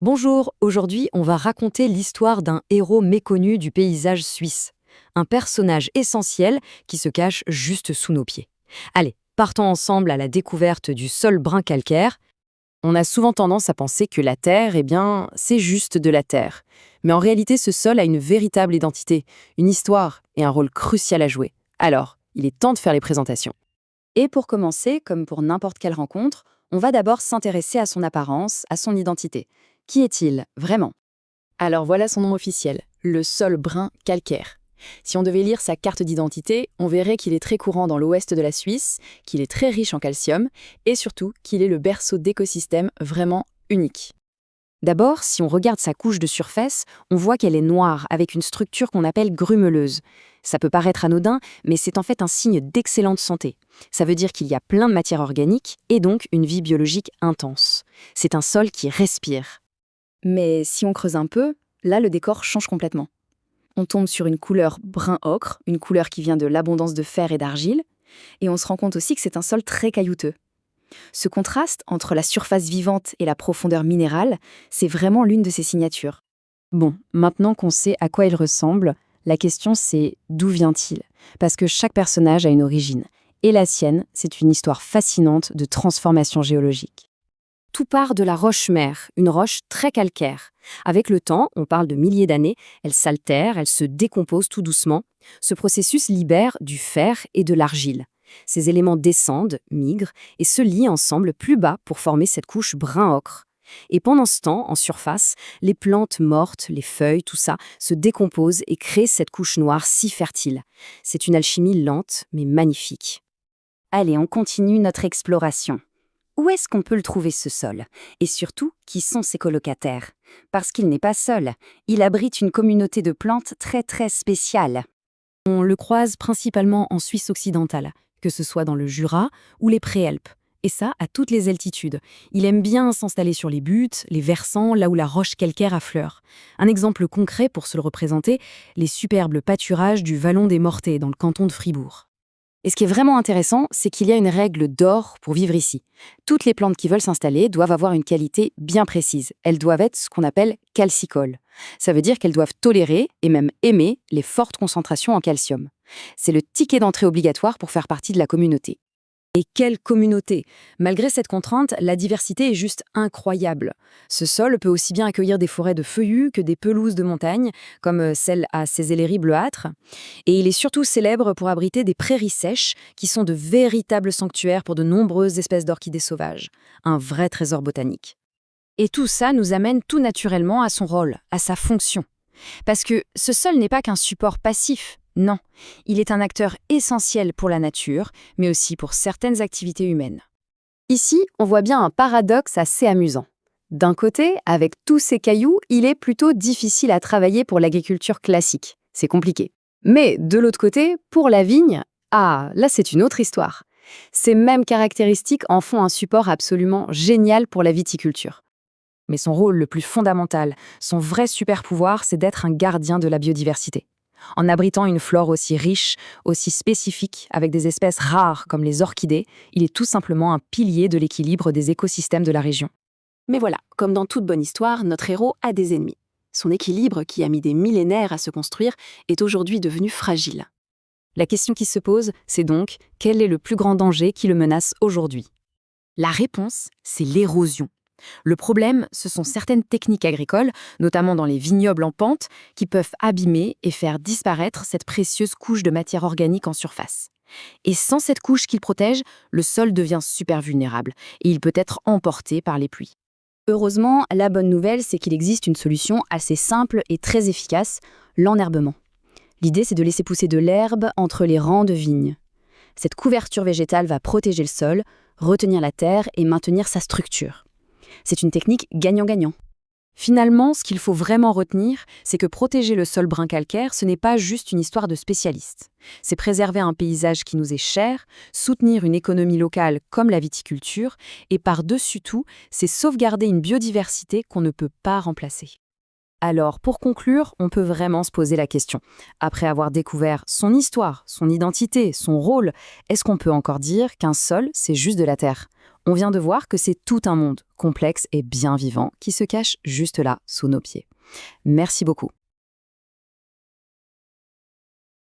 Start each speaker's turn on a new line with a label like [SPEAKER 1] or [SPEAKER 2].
[SPEAKER 1] Bonjour, aujourd'hui on va raconter l'histoire d'un héros méconnu du paysage suisse. Un personnage essentiel qui se cache juste sous nos pieds. Allez, partons ensemble à la découverte du sol brun calcaire. On a souvent tendance à penser que la Terre, c'est juste de la Terre. Mais en réalité, ce sol a une véritable identité, une histoire et un rôle crucial à jouer. Alors, il est temps de faire les présentations. Et pour commencer, comme pour n'importe quelle rencontre, on va d'abord s'intéresser à son apparence, à son identité. Qui est-il, vraiment? Alors voilà son nom officiel, le sol brun calcaire. Si on devait lire sa carte d'identité, on verrait qu'il est très courant dans l'ouest de la Suisse, qu'il est très riche en calcium, et surtout qu'il est le berceau d'écosystèmes vraiment uniques. D'abord, si on regarde sa couche de surface, on voit qu'elle est noire, avec une structure qu'on appelle grumeleuse. Ça peut paraître anodin, mais c'est en fait un signe d'excellente santé. Ça veut dire qu'il y a plein de matière organique, et donc une vie biologique intense. C'est un sol qui respire. Mais si on creuse un peu, là le décor change complètement. On tombe sur une couleur brun ocre, une couleur qui vient de l'abondance de fer et d'argile, et on se rend compte aussi que c'est un sol très caillouteux. Ce contraste entre la surface vivante et la profondeur minérale, c'est vraiment l'une de ses signatures. Bon, maintenant qu'on sait à quoi il ressemble, la question c'est d'où vient-il? Parce que chaque personnage a une origine, et la sienne, c'est une histoire fascinante de transformation géologique. Tout part de la roche-mère, une roche très calcaire. Avec le temps, on parle de milliers d'années, elle s'altère, elle se décompose tout doucement. Ce processus libère du fer et de l'argile. Ces éléments descendent, migrent et se lient ensemble plus bas pour former cette couche brun-ocre. Et pendant ce temps, en surface, les plantes mortes, les feuilles, tout ça, se décomposent et créent cette couche noire si fertile. C'est une alchimie lente, mais magnifique. Allez, on continue notre exploration. Où est-ce qu'on peut le trouver ce sol? Et surtout, qui sont ses colocataires? Parce qu'il n'est pas seul, il abrite une communauté de plantes très spéciale. On le croise principalement en Suisse occidentale, que ce soit dans le Jura ou les Préalpes. Et ça, à toutes les altitudes. Il aime bien s'installer sur les buttes, les versants, là où la roche calcaire affleure. Un exemple concret pour se le représenter, les superbes pâturages du Vallon des Mortets dans le canton de Fribourg. Et ce qui est vraiment intéressant, c'est qu'il y a une règle d'or pour vivre ici. Toutes les plantes qui veulent s'installer doivent avoir une qualité bien précise. Elles doivent être ce qu'on appelle calcicoles. Ça veut dire qu'elles doivent tolérer et même aimer les fortes concentrations en calcium. C'est le ticket d'entrée obligatoire pour faire partie de la communauté. Et quelle communauté! Malgré cette contrainte, la diversité est juste incroyable. Ce sol peut aussi bien accueillir des forêts de feuillus que des pelouses de montagne, comme celle à Cézéléry bleuâtre. Et il est surtout célèbre pour abriter des prairies sèches, qui sont de véritables sanctuaires pour de nombreuses espèces d'orchidées sauvages. Un vrai trésor botanique. Et tout ça nous amène tout naturellement à son rôle, à sa fonction. Parce que ce sol n'est pas qu'un support passif. Non, il est un acteur essentiel pour la nature, mais aussi pour certaines activités humaines. Ici, on voit bien un paradoxe assez amusant. D'un côté, avec tous ces cailloux, il est plutôt difficile à travailler pour l'agriculture classique. C'est compliqué. Mais de l'autre côté, pour la vigne, là c'est une autre histoire. Ces mêmes caractéristiques en font un support absolument génial pour la viticulture. Mais son rôle le plus fondamental, son vrai super pouvoir, c'est d'être un gardien de la biodiversité. En abritant une flore aussi riche, aussi spécifique, avec des espèces rares comme les orchidées, il est tout simplement un pilier de l'équilibre des écosystèmes de la région. Mais voilà, comme dans toute bonne histoire, notre héros a des ennemis. Son équilibre, qui a mis des millénaires à se construire, est aujourd'hui devenu fragile. La question qui se pose, c'est donc, quel est le plus grand danger qui le menace aujourd'hui? La réponse, c'est l'érosion. Le problème, ce sont certaines techniques agricoles, notamment dans les vignobles en pente, qui peuvent abîmer et faire disparaître cette précieuse couche de matière organique en surface. Et sans cette couche qu'il protège, le sol devient super vulnérable et il peut être emporté par les pluies. Heureusement, la bonne nouvelle, c'est qu'il existe une solution assez simple et très efficace, l'enherbement. L'idée, c'est de laisser pousser de l'herbe entre les rangs de vignes. Cette couverture végétale va protéger le sol, retenir la terre et maintenir sa structure. C'est une technique gagnant-gagnant. Finalement, ce qu'il faut vraiment retenir, c'est que protéger le sol brun calcaire, ce n'est pas juste une histoire de spécialistes. C'est préserver un paysage qui nous est cher, soutenir une économie locale comme la viticulture, et par-dessus tout, c'est sauvegarder une biodiversité qu'on ne peut pas remplacer. Alors, pour conclure, on peut vraiment se poser la question. Après avoir découvert son histoire, son identité, son rôle, est-ce qu'on peut encore dire qu'un sol, c'est juste de la terre ? On vient de voir que c'est tout un monde, complexe et bien vivant, qui se cache juste là, sous nos pieds. Merci beaucoup.